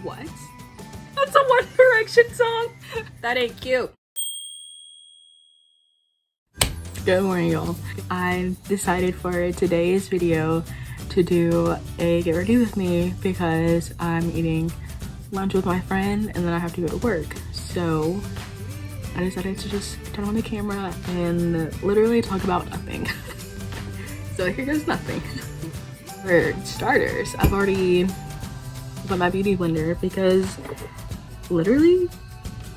What? That's a One Direction song? That ain't cute. Good morning, y'all. I decided for today's video to do a get ready with me because I'm eating lunch with my friend and then I have to go to work. So I decided to just turn on the camera and literally talk about nothing. So here goes nothing. For starters, I've already put my beauty blender because literally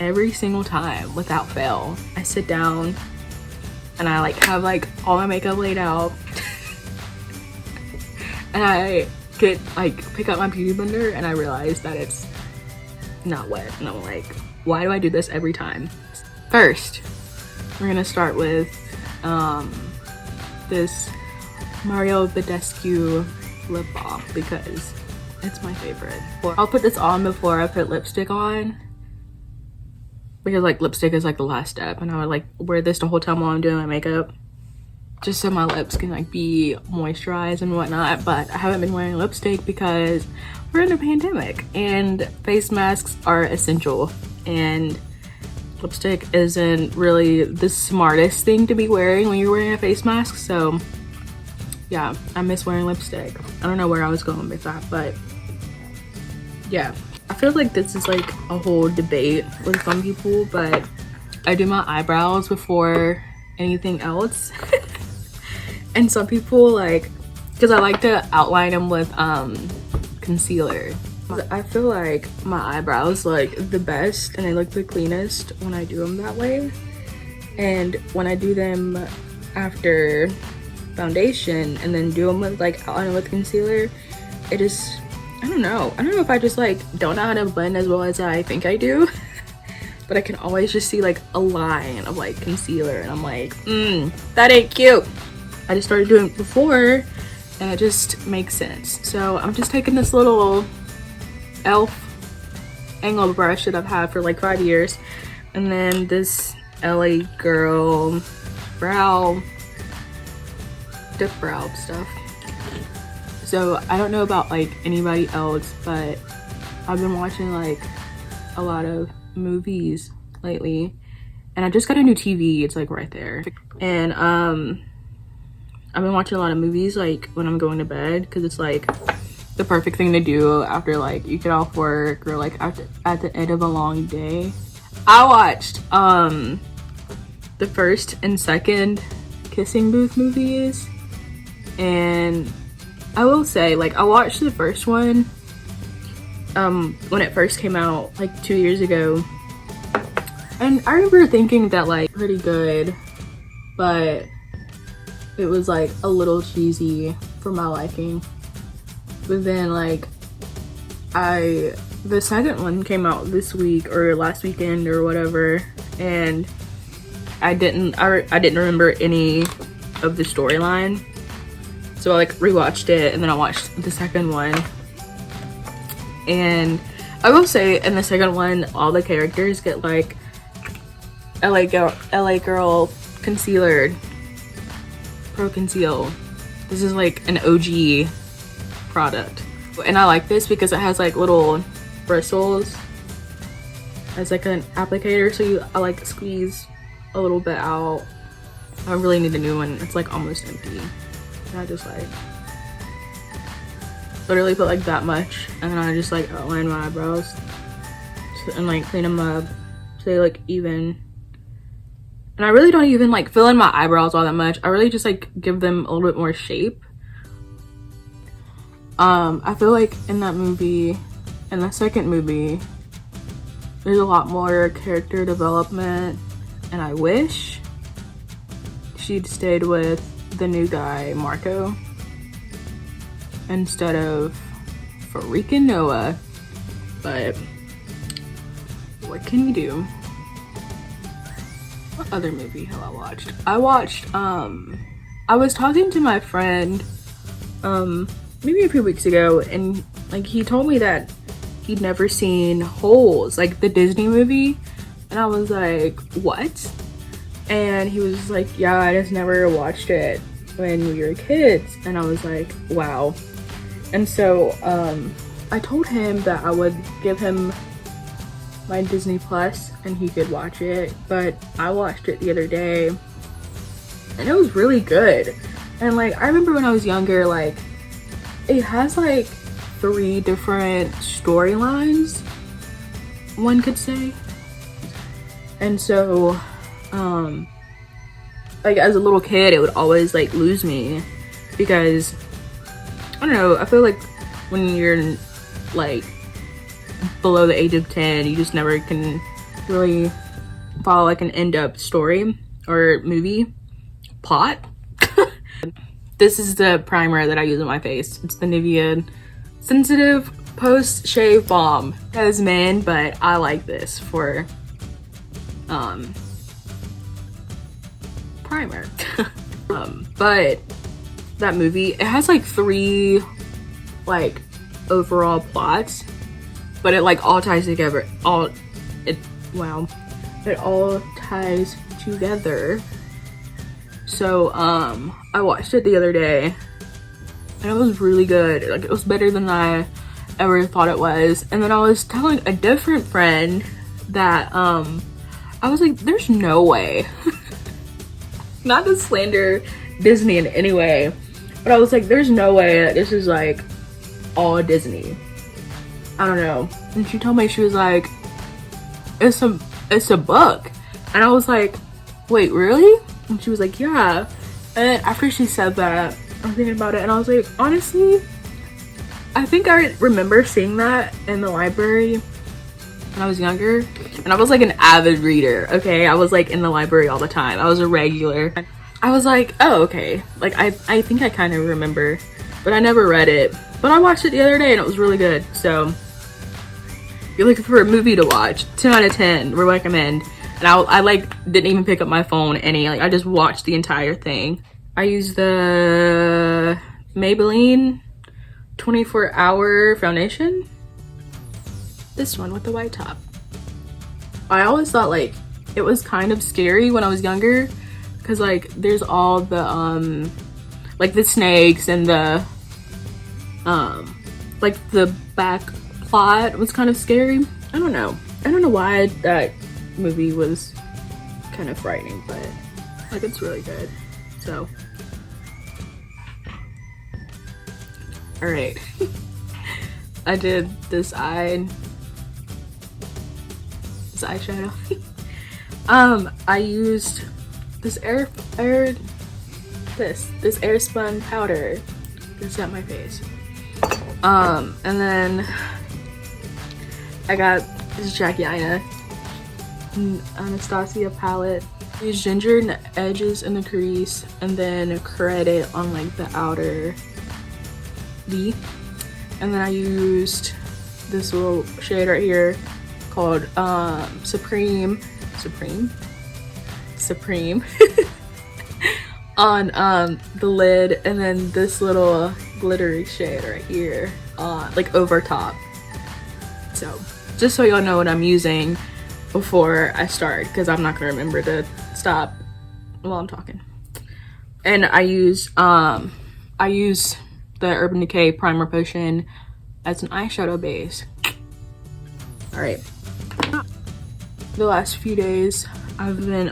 every single time without fail, I sit down and I like have like all my makeup laid out and I get like pick up my beauty blender and I realize that it's not wet and I'm like, why do I do this every time? First, we're gonna start with this Mario Badescu lip balm because it's my favorite. I'll put this on before I put lipstick on because like lipstick is like the last step, and I would like wear this the whole time while I'm doing my makeup just so my lips can like be moisturized and whatnot. But I haven't been wearing lipstick because we're in a pandemic and face masks are essential, and lipstick isn't really the smartest thing to be wearing when you're wearing a face mask. So yeah, I miss wearing lipstick. I don't know where I was going with that, but yeah. I feel like this is like a whole debate with some people, but I do my eyebrows before anything else. And some people like, because I like to outline them with concealer. I feel like my eyebrows like the best and they look the cleanest when I do them that way. And when I do them after foundation and then do them with like outline with concealer, it is, I don't know if I just like don't know how to blend as well as I think I do. But I can always just see like a line of like concealer and I'm like, that ain't cute. I just started doing it before and it just makes sense. So I'm just taking this little e.l.f. angled brush that I've had for like 5 years, and then this LA Girl dip brow stuff. So I don't know about like anybody else, but I've been watching like a lot of movies lately, and I just got a new TV. It's like right there, and I've been watching a lot of movies like when I'm going to bed because it's like the perfect thing to do after like you get off work or like at the end of a long day. I watched the first and second Kissing Booth movies, and I will say like I watched the first one when it first came out like 2 years ago, and I remember thinking that like pretty good, but it was like a little cheesy for my liking. But then like the second one came out this week or last weekend or whatever, and I didn't remember any of the storyline, so I like rewatched it and then I watched the second one. And I will say in the second one all the characters get like LA Girl concealer, Pro Conceal. This is like an OG product, and I like this because it has like little bristles as like an applicator, so I like squeeze a little bit out. I really need a new one. It's like almost empty, and I just like literally put like that much, and then I just like outline my eyebrows and like clean them up so they look even. And I really don't even like fill in my eyebrows all that much. I really just like give them a little bit more shape. I feel like in that movie, in the second movie, there's a lot more character development, and I wish she'd stayed with the new guy, Marco, instead of freaking Noah. But what can you do? What other movie have I watched? I was talking to my friend maybe a few weeks ago, and like he told me that he'd never seen Holes, like the Disney movie, and I was like, what? And he was like, yeah, I just never watched it when we were kids. And I was like, wow. And so I told him that I would give him my Disney Plus and he could watch it, but I watched it the other day and it was really good. And like, I remember when I was younger, like, it has like 3 different storylines, one could say. And so like as a little kid, it would always like lose me because I don't know, I feel like when you're like below the age of 10, you just never can really follow like an in-depth story or movie plot. This is the primer that I use on my face. It's the Nivea Sensitive Post Shave Balm. That is men, but I like this for primer. But that movie, it has like 3 like overall plots, but it like all ties together. It all ties together. So I watched it the other day and it was really good. Like, it was better than I ever thought it was. And then I was telling a different friend that I was like, there's no way not to slander Disney in any way, but I was like, there's no way that this is like all Disney. I don't know. And she told me, she was like, it's a book. And I was like, wait, really? And she was like, yeah. And after she said that, I'm thinking about it and I was like, honestly, I think I remember seeing that in the library when I was younger. And I was like an avid reader, okay? I was like in the library all the time. I was a regular. I was like, oh, okay. Like, I think I kind of remember, but I never read it. But I watched it the other day and it was really good. So if you're looking for a movie to watch, 10 out of 10, we recommend. And I like didn't even pick up my phone any, like I just watched the entire thing. I used the Maybelline 24-hour foundation. This one with the white top. I always thought like it was kind of scary when I was younger because like there's all the like the snakes and the like the back plot was kind of scary. I don't know why that movie was kind of frightening, but like it's really good. So all right. I did this eyeshadow. I used this air spun powder to set my face. And then I got this Jackie Aina Anastasia palette. I used ginger in the edges and the crease, and then credit on like the outer V. And then I used this little shade right here called Supreme on the lid, and then this little glittery shade right here like over top. So just so y'all know what I'm using before I start, because I'm not gonna remember to stop while I'm talking. And I use the Urban Decay Primer Potion as an eyeshadow base. All right. The last few days I've been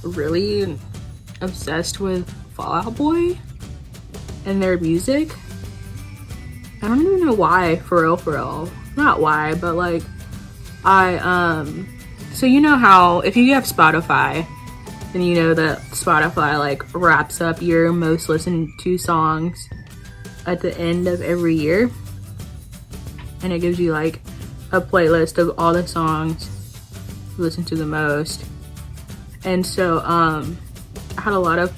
really obsessed with Fall Out Boy and their music. I don't even know why, for real. Not why, but like so you know how if you have Spotify, then you know that Spotify like wraps up your most listened to songs at the end of every year, and it gives you like a playlist of all the songs you listen to the most. And so I had a lot of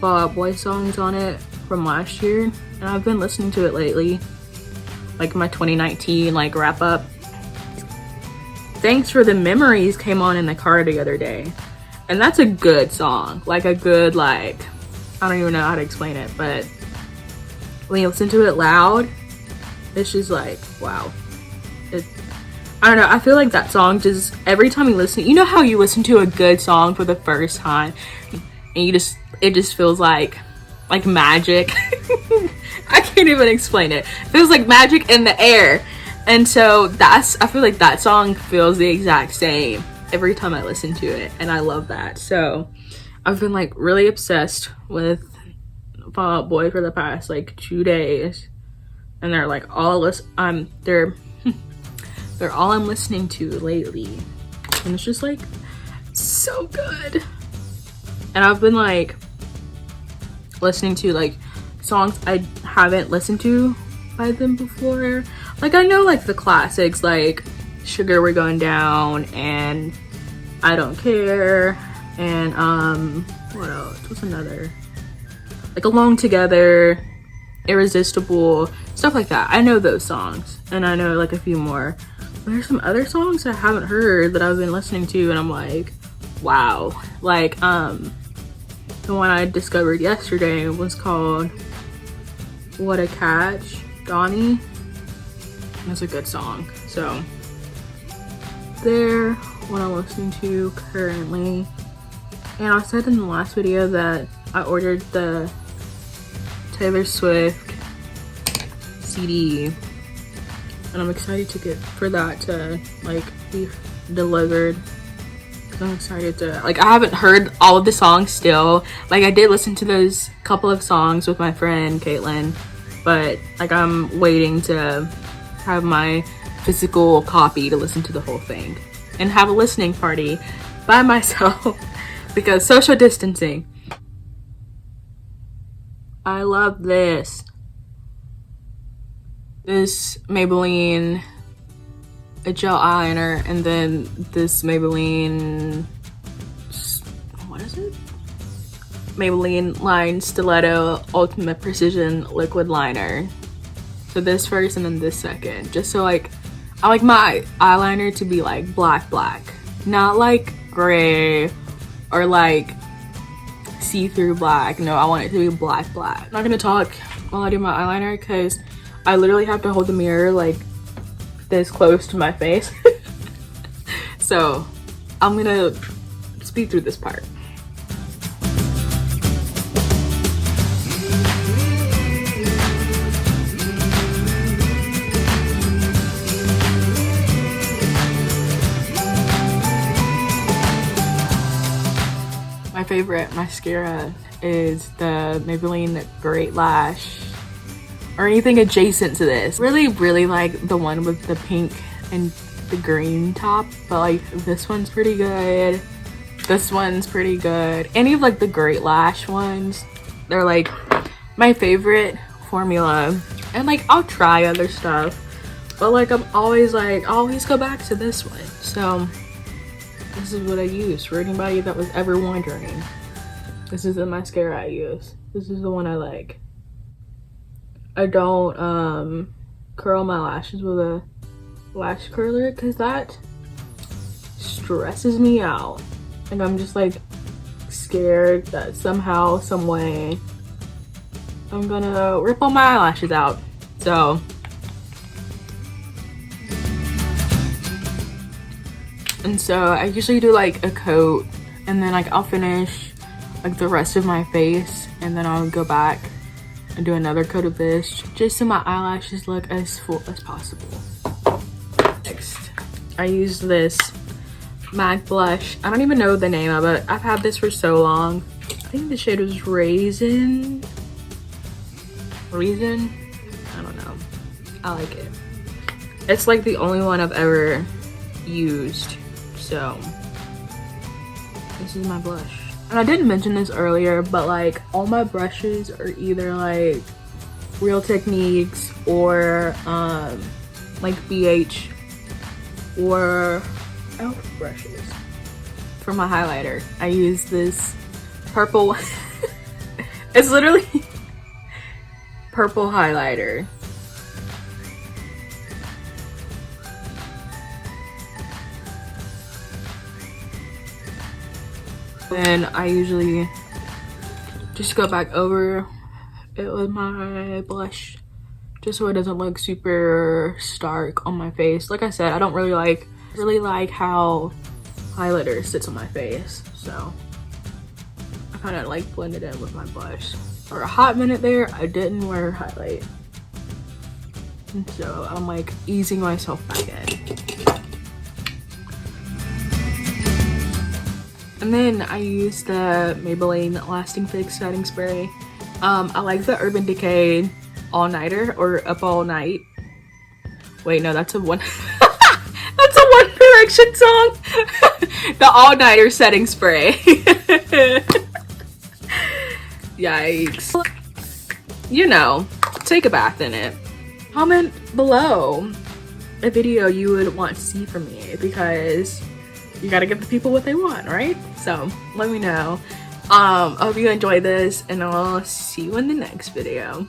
Fall Out Boy songs on it from last year, and I've been listening to it lately, like my 2019 like wrap up. Thanks for the Memories came on in the car the other day, and that's a good song, like a good, like, I don't even know how to explain it, but when you listen to it loud, it's just like, wow. I don't know, I feel like that song just, every time you listen, you know how you listen to a good song for the first time and it just feels like magic. I can't even explain it. It feels like magic in the air. And so I feel like that song feels the exact same every time I listen to it, and I love that. So I've been like really obsessed with Fall Out Boy for the past like 2 days, and they're like all they're all I'm listening to lately, and it's just like so good. And I've been like listening to like songs I haven't listened to by them before. Like I know like the classics like Sugar We're Going Down and I Don't Care and what else? What's another? Like Alone Together, Irresistible, stuff like that. I know those songs, and I know like a few more. But there's some other songs I haven't heard that I've been listening to, and I'm like, wow. Like the one I discovered yesterday was called What a Catch, Donnie. That's a good song. So they're what I'm listening to currently. And I said in the last video that I ordered the Taylor Swift CD, and I'm excited to get for that to like be delivered. I'm excited to like, I haven't heard all of the songs still. Like I did listen to those couple of songs with my friend Caitlin, but like I'm waiting to have my physical copy to listen to the whole thing and have a listening party by myself because social distancing. I love this Maybelline gel eyeliner, and then this Maybelline, what is it? Maybelline Line Stiletto Ultimate Precision Liquid Liner. So this first and then this second, just so like I like my eyeliner to be like black, not like gray or like see-through black. No, I want it to be black. I'm not gonna talk while I do my eyeliner because I literally have to hold the mirror like this close to my face. So I'm gonna speed through this part. My favorite mascara is the Maybelline Great Lash, or anything adjacent to this. Really like the one with the pink and the green top, but like this one's pretty good. This one's pretty good. Any of like the Great Lash ones, they're like my favorite formula. And like I'll try other stuff, but like I'm always like, I always go back to this one. So this is what I use for anybody that was ever wondering. This is the mascara I use. This is the one I like. I don't curl my lashes with a lash curler because that stresses me out. And I'm just like scared that somehow, some way, I'm gonna rip all my eyelashes out. So I usually do like a coat, and then like I'll finish like the rest of my face, and then I'll go back and do another coat of this just so my eyelashes look as full as possible. Next, I use this MAC blush. I don't even know the name of it. I've had this for so long. I think the shade was Raisin? I don't know. I like it. It's like the only one I've ever used. So this is my blush. And I didn't mention this earlier, but like all my brushes are either like Real Techniques or like BH or e.l.f. brushes. For my highlighter, I use this purple it's literally purple highlighter. Then I usually just go back over it with my blush just so it doesn't look super stark on my face. Like I said, I don't really like how highlighter sits on my face, so I kind of like blend it in with my blush. for a hot minute there, I didn't wear highlight. And so I'm like easing myself back in. And then I use the Maybelline Lasting Fix setting spray. I like the Urban Decay All Nighter or Up All Night. Wait, no, that's a One that's a One Direction song. The All Nighter setting spray. Yikes. You know, take a bath in it. Comment below a video you would want to see from me, because you gotta give the people what they want, right? So let me know. I hope you enjoyed this, and I'll see you in the next video.